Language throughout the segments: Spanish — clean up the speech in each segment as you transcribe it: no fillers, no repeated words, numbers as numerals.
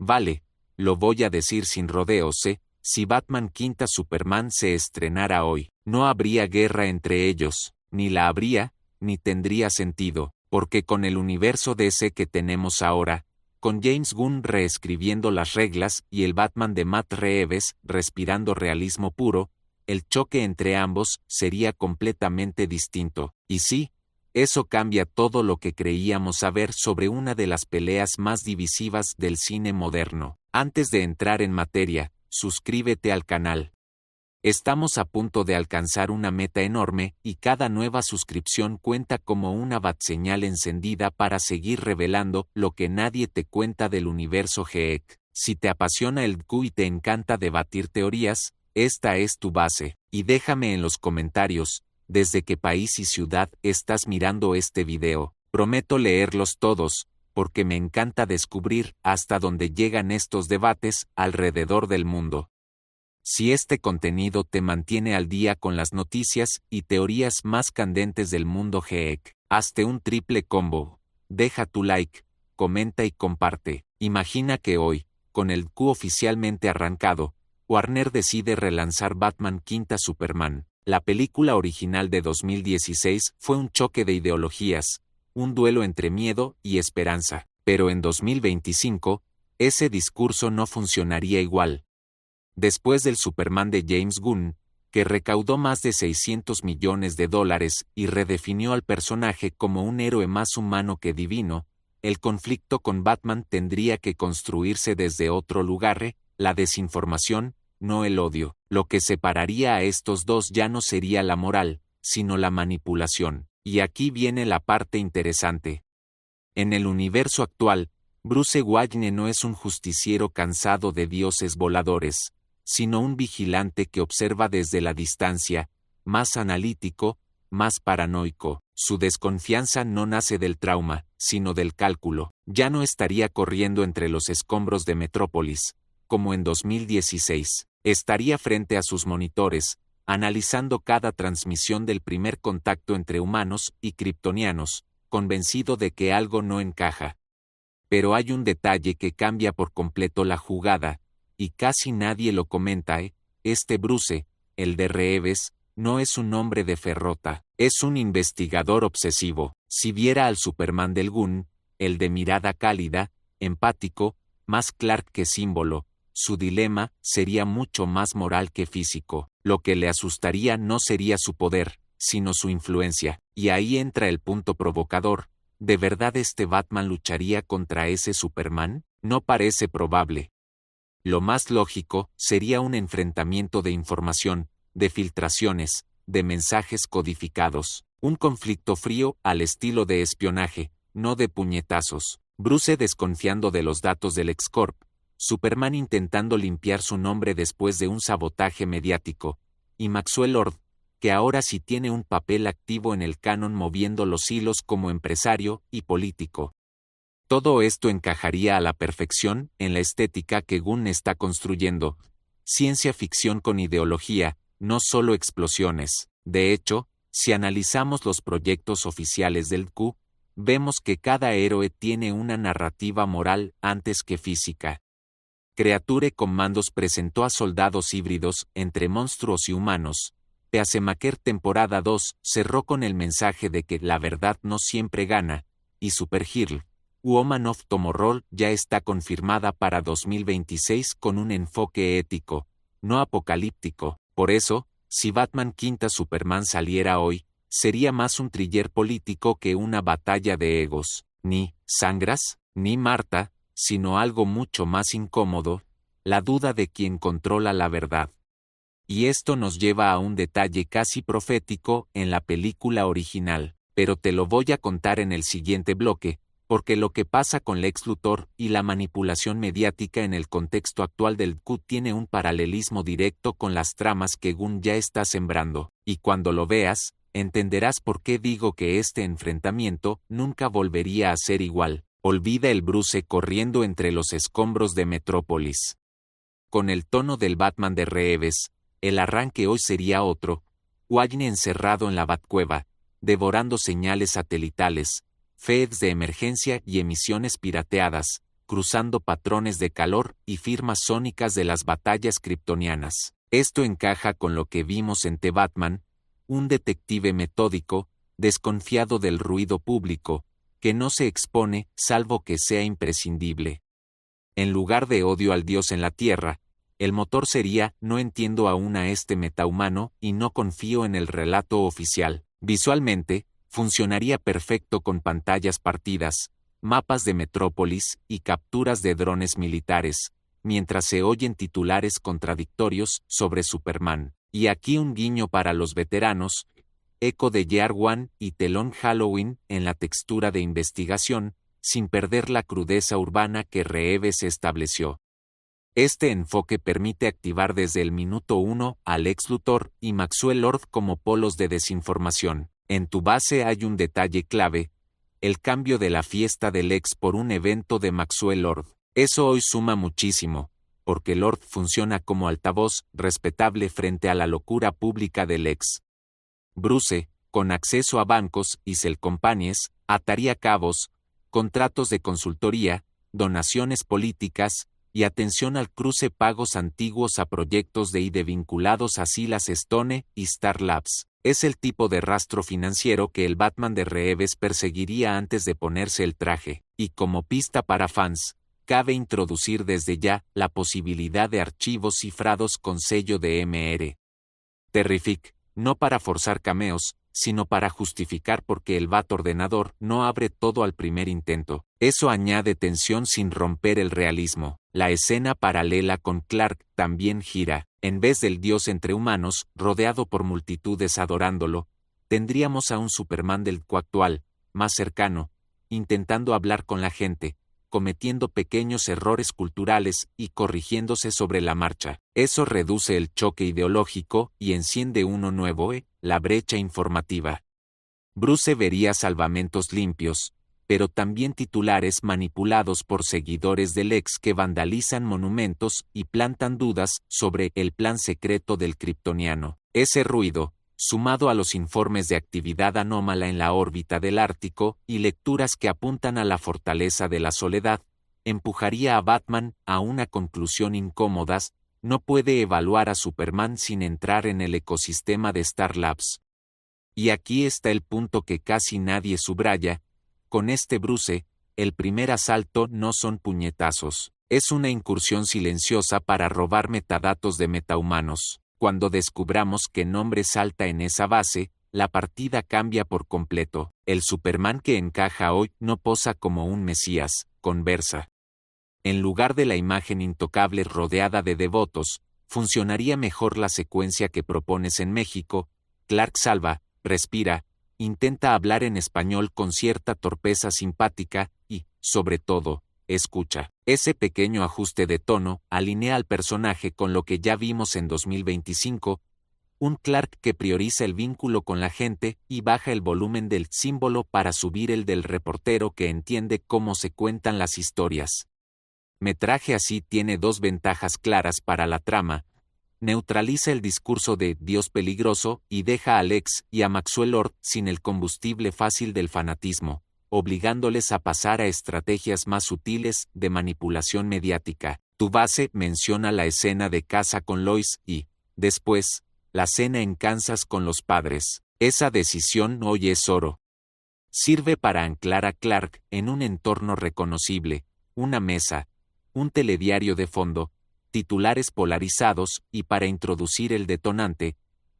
Vale, lo voy a decir sin rodeos, si Batman Quinta Superman se estrenara hoy, no habría guerra entre ellos, ni la habría, ni tendría sentido, porque con el universo DC que tenemos ahora, con James Gunn reescribiendo las reglas y el Batman de Matt Reeves respirando realismo puro, el choque entre ambos sería completamente distinto. Y sí, eso cambia todo lo que creíamos saber sobre una de las peleas más divisivas del cine moderno. Antes de entrar en materia, suscríbete al canal. Estamos a punto de alcanzar una meta enorme y cada nueva suscripción cuenta como una batseñal encendida para seguir revelando lo que nadie te cuenta del universo GEEK. Si te apasiona el DCU y te encanta debatir teorías, esta es tu base. Y déjame en los comentarios, desde qué país y ciudad estás mirando este video. Prometo leerlos todos, porque me encanta descubrir hasta dónde llegan estos debates alrededor del mundo. Si este contenido te mantiene al día con las noticias y teorías más candentes del mundo GEEK, hazte un triple combo. Deja tu like, comenta y comparte. Imagina que hoy, con el DCU oficialmente arrancado, Warner decide relanzar Batman Quinta Superman. La película original de 2016 fue un choque de ideologías, un duelo entre miedo y esperanza. Pero en 2025, ese discurso no funcionaría igual. Después del Superman de James Gunn, que recaudó más de $600 millones y redefinió al personaje como un héroe más humano que divino, el conflicto con Batman tendría que construirse desde otro lugar, la desinformación, no el odio. Lo que separaría a estos dos ya no sería la moral, sino la manipulación. Y aquí viene la parte interesante. En el universo actual, Bruce Wayne no es un justiciero cansado de dioses voladores, sino un vigilante que observa desde la distancia, más analítico, más paranoico. Su desconfianza no nace del trauma, sino del cálculo. Ya no estaría corriendo entre los escombros de Metrópolis, como en 2016. Estaría frente a sus monitores, analizando cada transmisión del primer contacto entre humanos y kryptonianos, convencido de que algo no encaja. Pero hay un detalle que cambia por completo la jugada, y casi nadie lo comenta, Este Bruce, el de Reeves, no es un hombre de ferrota, es un investigador obsesivo. Si viera al Superman del Gunn, el de mirada cálida, empático, más Clark que símbolo, su dilema sería mucho más moral que físico. Lo que le asustaría no sería su poder, sino su influencia. Y ahí entra el punto provocador. ¿De verdad este Batman lucharía contra ese Superman? No parece probable. Lo más lógico sería un enfrentamiento de información, de filtraciones, de mensajes codificados. Un conflicto frío al estilo de espionaje, no de puñetazos. Bruce desconfiando de los datos del X-Corp. Superman intentando limpiar su nombre después de un sabotaje mediático, y Maxwell Lord, que ahora sí tiene un papel activo en el canon moviendo los hilos como empresario y político. Todo esto encajaría a la perfección en la estética que Gunn está construyendo. Ciencia ficción con ideología, no solo explosiones. De hecho, si analizamos los proyectos oficiales del DCU, vemos que cada héroe tiene una narrativa moral antes que física. Creature Commandos presentó a soldados híbridos entre monstruos y humanos. Peacemaker temporada 2 cerró con el mensaje de que la verdad no siempre gana, y Supergirl, Woman of Tomorrow ya está confirmada para 2026 con un enfoque ético, no apocalíptico. Por eso, si Batman Quinta Superman saliera hoy, sería más un thriller político que una batalla de egos. Ni Sangras, ni Marta, sino algo mucho más incómodo, la duda de quien controla la verdad. Y esto nos lleva a un detalle casi profético en la película original, pero te lo voy a contar en el siguiente bloque, porque lo que pasa con Lex Luthor y la manipulación mediática en el contexto actual del DCU tiene un paralelismo directo con las tramas que Gunn ya está sembrando, y cuando lo veas, entenderás por qué digo que este enfrentamiento nunca volvería a ser igual. Olvida el Bruce corriendo entre los escombros de Metrópolis. Con el tono del Batman de Reeves, el arranque hoy sería otro. Wayne encerrado en la Batcueva, devorando señales satelitales, feeds de emergencia y emisiones pirateadas, cruzando patrones de calor y firmas sónicas de las batallas kryptonianas. Esto encaja con lo que vimos en The Batman, un detective metódico, desconfiado del ruido público, que no se expone salvo que sea imprescindible. En lugar de odio al Dios en la Tierra, el motor sería no entiendo aún a este metahumano y no confío en el relato oficial. Visualmente, funcionaría perfecto con pantallas partidas, mapas de Metrópolis y capturas de drones militares, mientras se oyen titulares contradictorios sobre Superman. Y aquí un guiño para los veteranos, eco de Year One y telón Halloween en la textura de investigación, sin perder la crudeza urbana que Reeves estableció. Este enfoque permite activar desde el minuto 1 a Lex Luthor y Maxwell Lord como polos de desinformación. En tu base hay un detalle clave, el cambio de la fiesta de Lex por un evento de Maxwell Lord. Eso hoy suma muchísimo, porque Lord funciona como altavoz respetable frente a la locura pública de Lex. Bruce, con acceso a bancos y cell companies, ataría cabos, contratos de consultoría, donaciones políticas, y atención al cruce pagos antiguos a proyectos de ID vinculados a Silas Stone y Star Labs. Es el tipo de rastro financiero que el Batman de Reeves perseguiría antes de ponerse el traje, y como pista para fans, cabe introducir desde ya la posibilidad de archivos cifrados con sello de MR. Terrific, no para forzar cameos, sino para justificar por qué el Bat ordenador no abre todo al primer intento. Eso añade tensión sin romper el realismo. La escena paralela con Clark también gira. En vez del dios entre humanos, rodeado por multitudes adorándolo, tendríamos a un Superman del coactual, más cercano, intentando hablar con la gente, cometiendo pequeños errores culturales y corrigiéndose sobre la marcha. Eso reduce el choque ideológico y enciende uno nuevo, la brecha informativa. Bruce vería salvamentos limpios, pero también titulares manipulados por seguidores del ex que vandalizan monumentos y plantan dudas sobre el plan secreto del kryptoniano. Ese ruido, sumado a los informes de actividad anómala en la órbita del Ártico y lecturas que apuntan a la fortaleza de la soledad, empujaría a Batman a una conclusión incómoda: no puede evaluar a Superman sin entrar en el ecosistema de Star Labs. Y aquí está el punto que casi nadie subraya: con este Bruce, el primer asalto no son puñetazos, es una incursión silenciosa para robar metadatos de metahumanos. Cuando descubramos qué nombre salta en esa base, la partida cambia por completo. El Superman que encaja hoy no posa como un mesías, conversa. En lugar de la imagen intocable rodeada de devotos, funcionaría mejor la secuencia que propones en México. Clark salva, respira, intenta hablar en español con cierta torpeza simpática y, sobre todo, escucha. Ese pequeño ajuste de tono alinea al personaje con lo que ya vimos en 2025, un Clark que prioriza el vínculo con la gente y baja el volumen del símbolo para subir el del reportero que entiende cómo se cuentan las historias. Metraje así tiene dos ventajas claras para la trama: neutraliza el discurso de Dios peligroso y deja a Lex y a Maxwell Lord sin el combustible fácil del fanatismo, obligándoles a pasar a estrategias más sutiles de manipulación mediática. Tu base menciona la escena de casa con Lois y, después, la cena en Kansas con los padres. Esa decisión hoy es oro. Sirve para anclar a Clark en un entorno reconocible, una mesa, un telediario de fondo, titulares polarizados y para introducir el detonante,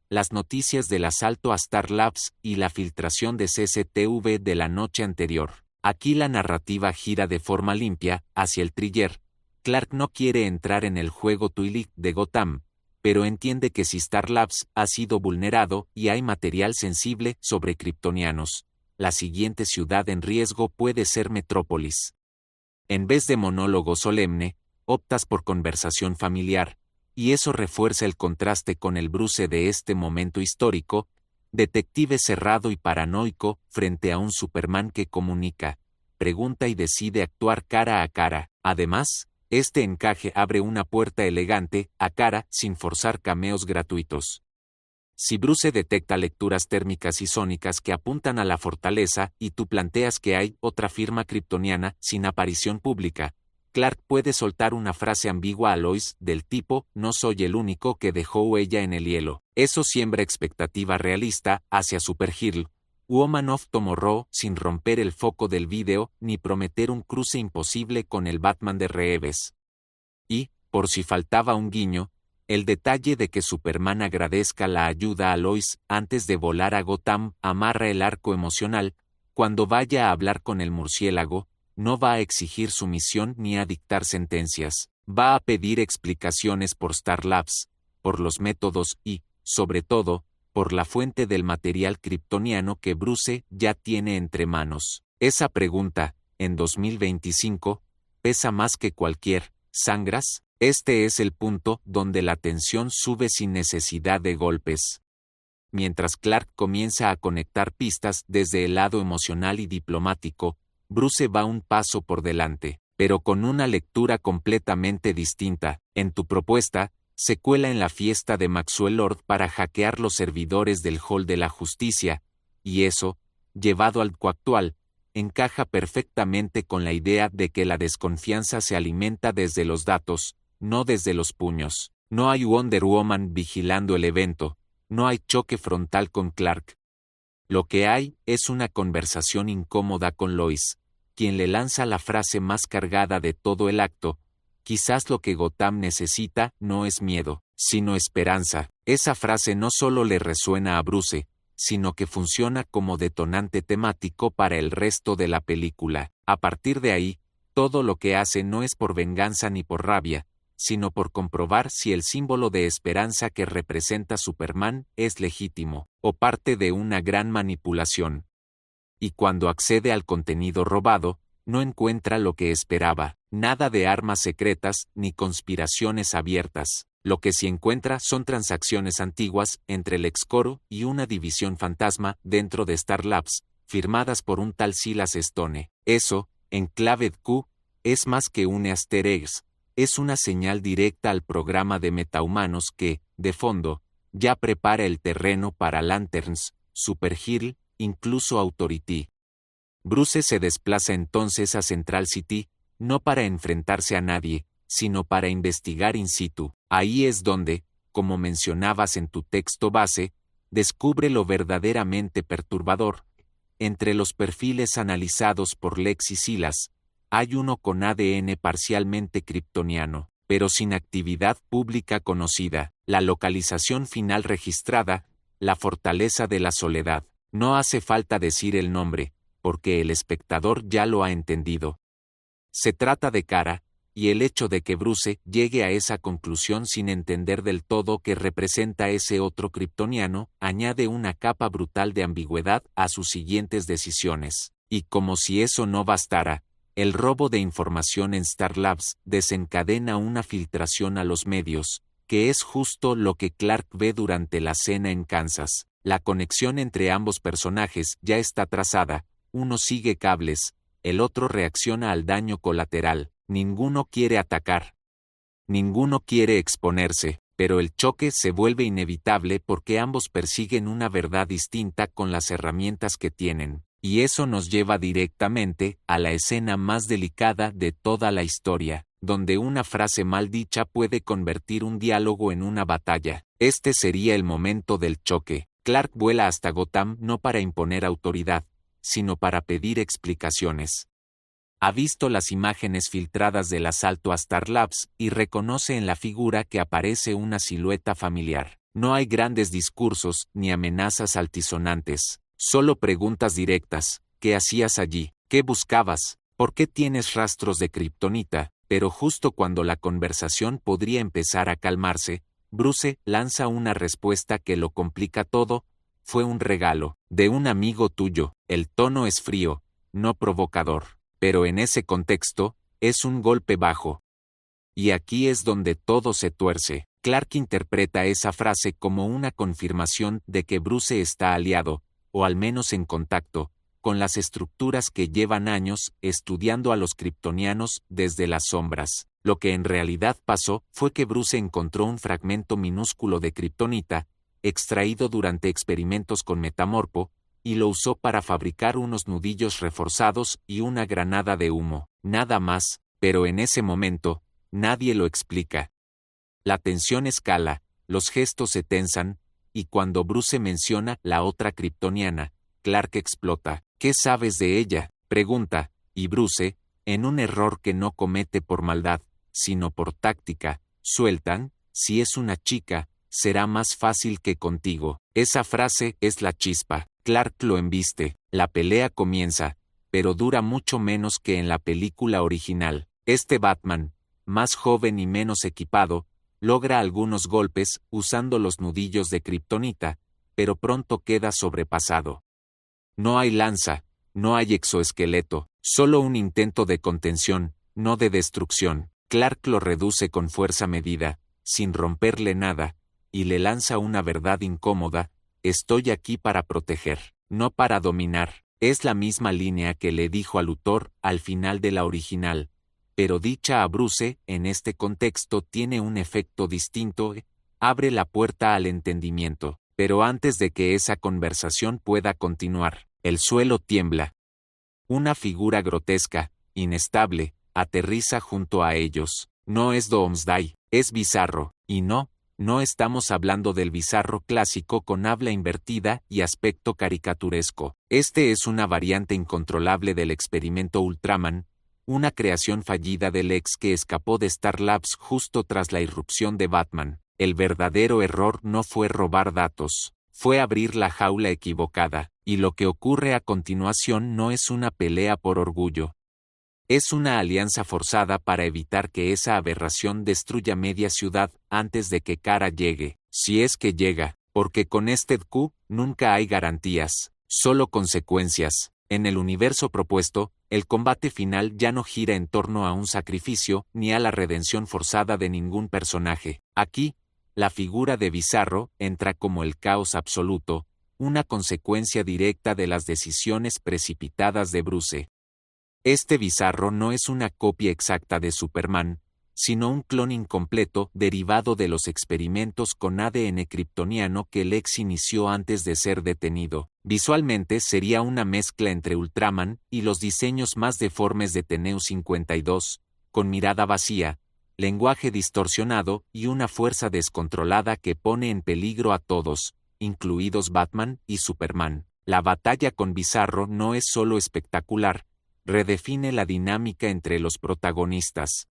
las noticias del asalto a Star Labs y la filtración de CCTV de la noche anterior. Aquí la narrativa gira de forma limpia hacia el thriller. Clark no quiere entrar en el juego Twilight de Gotham, pero entiende que si Star Labs ha sido vulnerado y hay material sensible sobre kryptonianos, la siguiente ciudad en riesgo puede ser Metrópolis. En vez de monólogo solemne, optas por conversación familiar, y eso refuerza el contraste con el Bruce de este momento histórico, detective cerrado y paranoico frente a un Superman que comunica, pregunta y decide actuar cara a cara. Además, este encaje abre una puerta elegante a cara sin forzar cameos gratuitos. Si Bruce detecta lecturas térmicas y sónicas que apuntan a la fortaleza y tú planteas que hay otra firma kryptoniana sin aparición pública, Clark puede soltar una frase ambigua a Lois del tipo, no soy el único que dejó huella en el hielo. Eso siembra expectativa realista hacia Supergirl, Woman of Tomorrow sin romper el foco del vídeo ni prometer un cruce imposible con el Batman de Reeves. Y, por si faltaba un guiño, el detalle de que Superman agradezca la ayuda a Lois antes de volar a Gotham amarra el arco emocional. Cuando vaya a hablar con el murciélago, no va a exigir sumisión ni a dictar sentencias, va a pedir explicaciones por Star Labs, por los métodos y, sobre todo, por la fuente del material kryptoniano que Bruce ya tiene entre manos. Esa pregunta, en 2025, pesa más que cualquier ¿sangras? Este es el punto donde la tensión sube sin necesidad de golpes. Mientras Clark comienza a conectar pistas desde el lado emocional y diplomático, Bruce va un paso por delante, pero con una lectura completamente distinta. En tu propuesta, se cuela en la fiesta de Maxwell Lord para hackear los servidores del Hall de la Justicia, y eso, llevado al actual, encaja perfectamente con la idea de que la desconfianza se alimenta desde los datos, no desde los puños. No hay Wonder Woman vigilando el evento, no hay choque frontal con Clark. Lo que hay es una conversación incómoda con Lois, quien le lanza la frase más cargada de todo el acto. Quizás lo que Gotham necesita no es miedo, sino esperanza. Esa frase no solo le resuena a Bruce, sino que funciona como detonante temático para el resto de la película. A partir de ahí, todo lo que hace no es por venganza ni por rabia, sino por comprobar si el símbolo de esperanza que representa Superman es legítimo, o parte de una gran manipulación. Y cuando accede al contenido robado, no encuentra lo que esperaba, nada de armas secretas ni conspiraciones abiertas. Lo que sí encuentra son transacciones antiguas entre el Excoro y una división fantasma dentro de Star Labs, firmadas por un tal Silas Stone. Eso, en clave Q, es más que un easter eggs, es una señal directa al programa de metahumanos que, de fondo, ya prepara el terreno para Lanterns, Supergirl, incluso Authority. Bruce se desplaza entonces a Central City, no para enfrentarse a nadie, sino para investigar in situ. Ahí es donde, como mencionabas en tu texto base, descubre lo verdaderamente perturbador. Entre los perfiles analizados por Lex y Silas, hay uno con ADN parcialmente kryptoniano, pero sin actividad pública conocida. La localización final registrada, la fortaleza de la soledad. No hace falta decir el nombre, porque el espectador ya lo ha entendido. Se trata de Kara, y el hecho de que Bruce llegue a esa conclusión sin entender del todo qué representa ese otro kryptoniano, añade una capa brutal de ambigüedad a sus siguientes decisiones. Y como si eso no bastara, el robo de información en Star Labs desencadena una filtración a los medios, que es justo lo que Clark ve durante la cena en Kansas. La conexión entre ambos personajes ya está trazada, uno sigue cables, el otro reacciona al daño colateral. Ninguno quiere atacar. Ninguno quiere exponerse, pero el choque se vuelve inevitable porque ambos persiguen una verdad distinta con las herramientas que tienen. Y eso nos lleva directamente a la escena más delicada de toda la historia, donde una frase mal dicha puede convertir un diálogo en una batalla. Este sería el momento del choque. Clark vuela hasta Gotham no para imponer autoridad, sino para pedir explicaciones. Ha visto las imágenes filtradas del asalto a Star Labs y reconoce en la figura que aparece una silueta familiar. No hay grandes discursos ni amenazas altisonantes, solo preguntas directas. ¿Qué hacías allí? ¿Qué buscabas? ¿Por qué tienes rastros de kriptonita? Pero justo cuando la conversación podría empezar a calmarse, Bruce lanza una respuesta que lo complica todo. Fue un regalo, de un amigo tuyo. El tono es frío, no provocador. Pero en ese contexto, es un golpe bajo. Y aquí es donde todo se tuerce. Clark interpreta esa frase como una confirmación de que Bruce está aliado, o al menos en contacto, con las estructuras que llevan años estudiando a los kryptonianos desde las sombras. Lo que en realidad pasó fue que Bruce encontró un fragmento minúsculo de kriptonita, extraído durante experimentos con Metamorfo, y lo usó para fabricar unos nudillos reforzados y una granada de humo. Nada más, pero en ese momento, nadie lo explica. La tensión escala, los gestos se tensan, y cuando Bruce menciona la otra kryptoniana, Clark explota. ¿Qué sabes de ella?, pregunta, y Bruce, en un error que no comete por maldad, sino por táctica, sueltan: si es una chica, será más fácil que contigo. Esa frase es la chispa. Clark lo embiste. La pelea comienza, pero dura mucho menos que en la película original. Este Batman, más joven y menos equipado, logra algunos golpes usando los nudillos de kriptonita, pero pronto queda sobrepasado. No hay lanza, no hay exoesqueleto, solo un intento de contención, no de destrucción. Clark lo reduce con fuerza medida, sin romperle nada, y le lanza una verdad incómoda: estoy aquí para proteger, no para dominar. Es la misma línea que le dijo a Luthor al final de la original, pero dicha a Bruce en este contexto tiene un efecto distinto: abre la puerta al entendimiento. Pero antes de que esa conversación pueda continuar, el suelo tiembla. Una figura grotesca, inestable, aterriza junto a ellos. No es Doomsday, es Bizarro, y no estamos hablando del Bizarro clásico con habla invertida y aspecto caricaturesco. Este es una variante incontrolable del experimento Ultraman, una creación fallida del ex que escapó de Star Labs justo tras la irrupción de Batman. El verdadero error no fue robar datos, fue abrir la jaula equivocada, y lo que ocurre a continuación no es una pelea por orgullo. Es una alianza forzada para evitar que esa aberración destruya media ciudad antes de que Kara llegue, si es que llega, porque con este Q nunca hay garantías, solo consecuencias. En el universo propuesto, el combate final ya no gira en torno a un sacrificio ni a la redención forzada de ningún personaje. Aquí, la figura de Bizarro entra como el caos absoluto, una consecuencia directa de las decisiones precipitadas de Bruce. Este Bizarro no es una copia exacta de Superman, sino un clon incompleto derivado de los experimentos con ADN kryptoniano que Lex inició antes de ser detenido. Visualmente sería una mezcla entre Ultraman y los diseños más deformes de Teneu 52, con mirada vacía, lenguaje distorsionado y una fuerza descontrolada que pone en peligro a todos, incluidos Batman y Superman. La batalla con Bizarro no es solo espectacular, redefine la dinámica entre los protagonistas.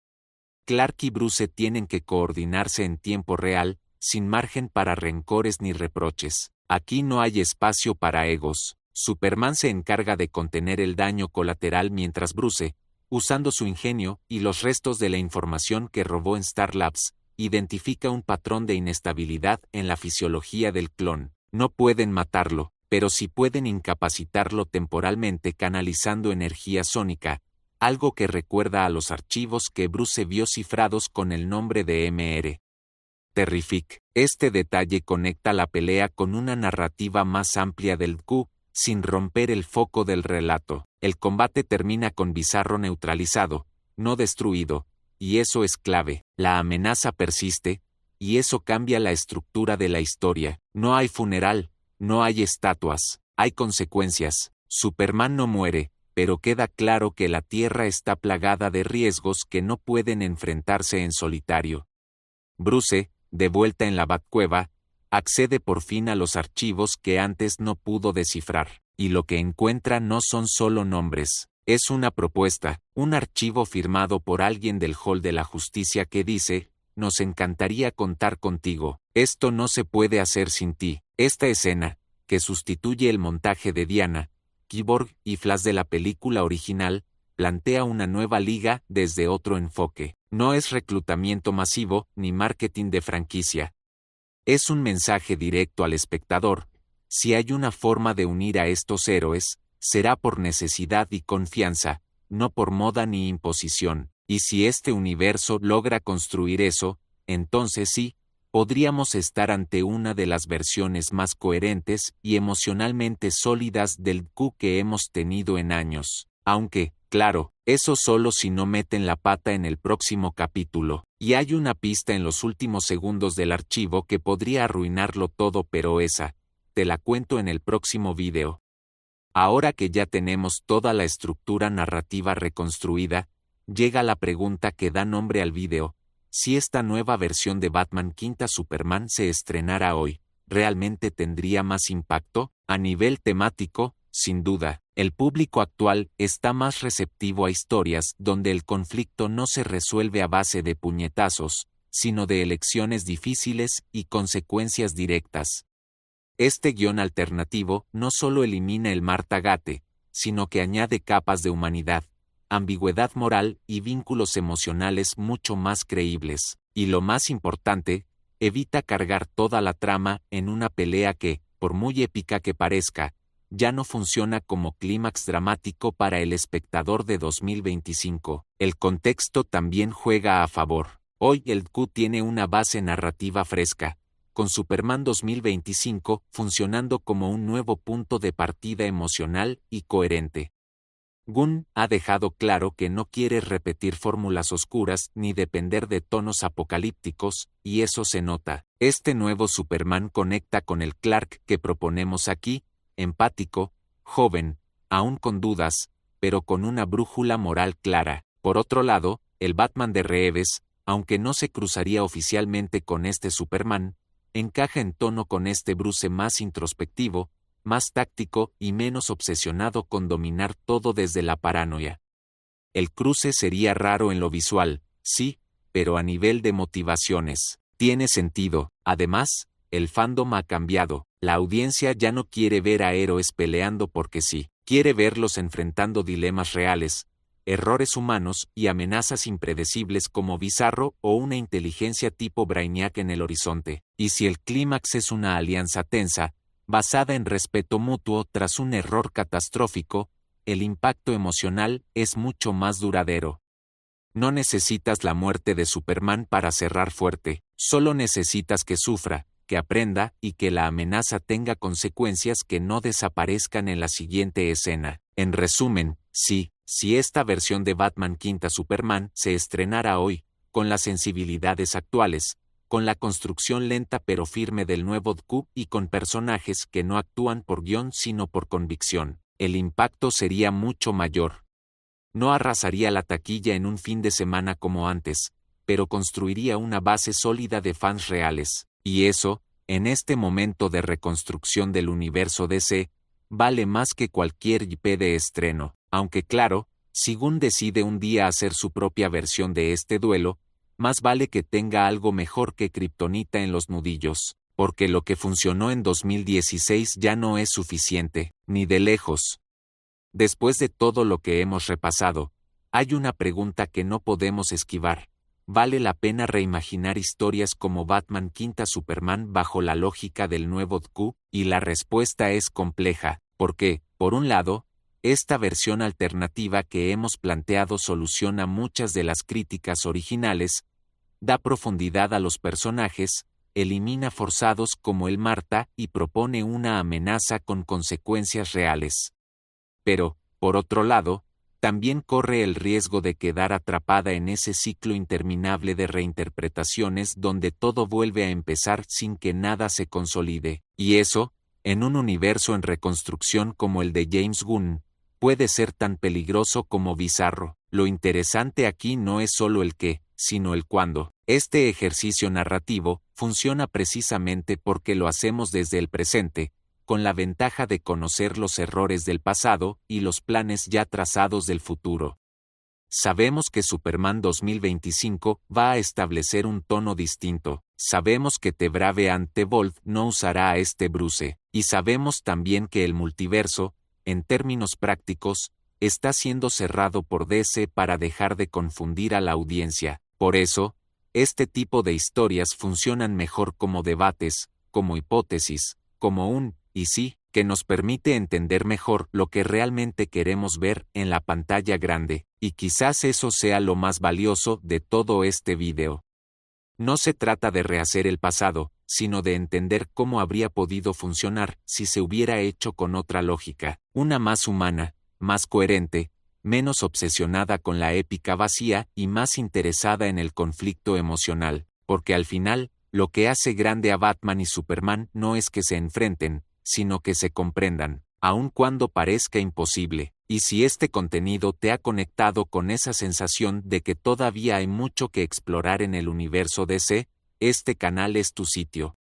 Clark y Bruce tienen que coordinarse en tiempo real, sin margen para rencores ni reproches. Aquí no hay espacio para egos. Superman se encarga de contener el daño colateral mientras Bruce, usando su ingenio y los restos de la información que robó en Star Labs, identifica un patrón de inestabilidad en la fisiología del clon. No pueden matarlo, pero sí pueden incapacitarlo temporalmente canalizando energía sónica, algo que recuerda a los archivos que Bruce vio cifrados con el nombre de Mr. Terrific. Este detalle conecta la pelea con una narrativa más amplia del Q, sin romper el foco del relato. El combate termina con Bizarro neutralizado, no destruido, y eso es clave. La amenaza persiste, y eso cambia la estructura de la historia. No hay funeral, no hay estatuas, hay consecuencias. Superman no muere, pero queda claro que la Tierra está plagada de riesgos que no pueden enfrentarse en solitario. Bruce, de vuelta en la Batcueva, accede por fin a los archivos que antes no pudo descifrar, y lo que encuentra no son solo nombres, es una propuesta, un archivo firmado por alguien del Hall de la Justicia que dice: nos encantaría contar contigo, esto no se puede hacer sin ti. Esta escena, que sustituye el montaje de Diana, Cyborg y Flash de la película original, plantea una nueva liga desde otro enfoque. No es reclutamiento masivo ni marketing de franquicia. Es un mensaje directo al espectador: si hay una forma de unir a estos héroes, será por necesidad y confianza, no por moda ni imposición. Y si este universo logra construir eso, entonces sí, podríamos estar ante una de las versiones más coherentes y emocionalmente sólidas del Q que hemos tenido en años. Aunque, claro, eso solo si no meten la pata en el próximo capítulo. Y hay una pista en los últimos segundos del archivo que podría arruinarlo todo, pero esa, te la cuento en el próximo video. Ahora que ya tenemos toda la estructura narrativa reconstruida, llega la pregunta que da nombre al video: si esta nueva versión de Batman Quinta Superman se estrenara hoy, ¿realmente tendría más impacto? A nivel temático, sin duda, el público actual está más receptivo a historias donde el conflicto no se resuelve a base de puñetazos, sino de elecciones difíciles y consecuencias directas. Este guión alternativo no solo elimina el Martha Gate, sino que añade capas de humanidad, ambigüedad moral y vínculos emocionales mucho más creíbles, y lo más importante, evita cargar toda la trama en una pelea que, por muy épica que parezca, ya no funciona como clímax dramático para el espectador de 2025. El contexto también juega a favor. Hoy el Q tiene una base narrativa fresca, con Superman 2025 funcionando como un nuevo punto de partida emocional y coherente. Gunn ha dejado claro que no quiere repetir fórmulas oscuras ni depender de tonos apocalípticos, y eso se nota. Este nuevo Superman conecta con el Clark que proponemos aquí, empático, joven, aún con dudas, pero con una brújula moral clara. Por otro lado, el Batman de Reeves, aunque no se cruzaría oficialmente con este Superman, encaja en tono con este Bruce más introspectivo, más táctico y menos obsesionado con dominar todo desde la paranoia. El cruce sería raro en lo visual, sí, pero a nivel de motivaciones, tiene sentido. Además, el fandom ha cambiado. La audiencia ya no quiere ver a héroes peleando porque sí, quiere verlos enfrentando dilemas reales, errores humanos y amenazas impredecibles como Bizarro o una inteligencia tipo Brainiac en el horizonte. Y si el clímax es una alianza tensa, basada en respeto mutuo tras un error catastrófico, el impacto emocional es mucho más duradero. No necesitas la muerte de Superman para cerrar fuerte, solo necesitas que sufra, que aprenda y que la amenaza tenga consecuencias que no desaparezcan en la siguiente escena. En resumen, si esta versión de Batman Quinta Superman se estrenara hoy, con las sensibilidades actuales, con la construcción lenta pero firme del nuevo Q y con personajes que no actúan por guión sino por convicción, el impacto sería mucho mayor. No arrasaría la taquilla en un fin de semana como antes, pero construiría una base sólida de fans reales, y eso, en este momento de reconstrucción del universo DC, vale más que cualquier IP de estreno, aunque claro, si Gunn decide un día hacer su propia versión de este duelo, más vale que tenga algo mejor que kriptonita en los nudillos, porque lo que funcionó en 2016 ya no es suficiente, ni de lejos. Después de todo lo que hemos repasado, hay una pregunta que no podemos esquivar. ¿Vale la pena reimaginar historias como Batman Quinta Superman bajo la lógica del nuevo Q? Y la respuesta es compleja, porque, por un lado, esta versión alternativa que hemos planteado soluciona muchas de las críticas originales, da profundidad a los personajes, elimina forzados como el Martha y propone una amenaza con consecuencias reales. Pero, por otro lado, también corre el riesgo de quedar atrapada en ese ciclo interminable de reinterpretaciones donde todo vuelve a empezar sin que nada se consolide, y eso, en un universo en reconstrucción como el de James Gunn, puede ser tan peligroso como bizarro. Lo interesante aquí no es solo el qué, sino el cuándo. Este ejercicio narrativo funciona precisamente porque lo hacemos desde el presente, con la ventaja de conocer los errores del pasado y los planes ya trazados del futuro. Sabemos que Superman 2025 va a establecer un tono distinto, sabemos que The Brave and the Bold no usará a este Bruce, y sabemos también que el multiverso, en términos prácticos, está siendo cerrado por DC para dejar de confundir a la audiencia. Por eso, este tipo de historias funcionan mejor como debates, como hipótesis, como un y sí, que nos permite entender mejor lo que realmente queremos ver en la pantalla grande, y quizás eso sea lo más valioso de todo este video. No se trata de rehacer el pasado, sino de entender cómo habría podido funcionar si se hubiera hecho con otra lógica, una más humana, más coherente, menos obsesionada con la épica vacía y más interesada en el conflicto emocional, porque al final, lo que hace grande a Batman y Superman no es que se enfrenten, sino que se comprendan. aun cuando parezca imposible, y si este contenido te ha conectado con esa sensación de que todavía hay mucho que explorar en el universo DC, este canal es tu sitio.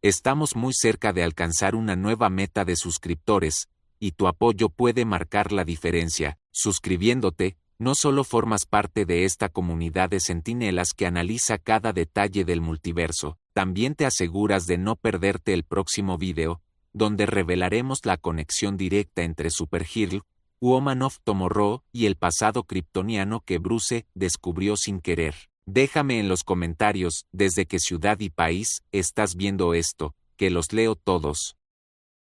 Estamos muy cerca de alcanzar una nueva meta de suscriptores, y tu apoyo puede marcar la diferencia. Suscribiéndote, no solo formas parte de esta comunidad de centinelas que analiza cada detalle del multiverso, también te aseguras de no perderte el próximo video, donde revelaremos la conexión directa entre Supergirl, Woman of Tomorrow y el pasado kryptoniano que Bruce descubrió sin querer. Déjame en los comentarios desde qué ciudad y país estás viendo esto, que los leo todos.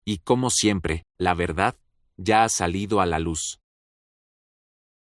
Y como siempre, la verdad ya ha salido a la luz.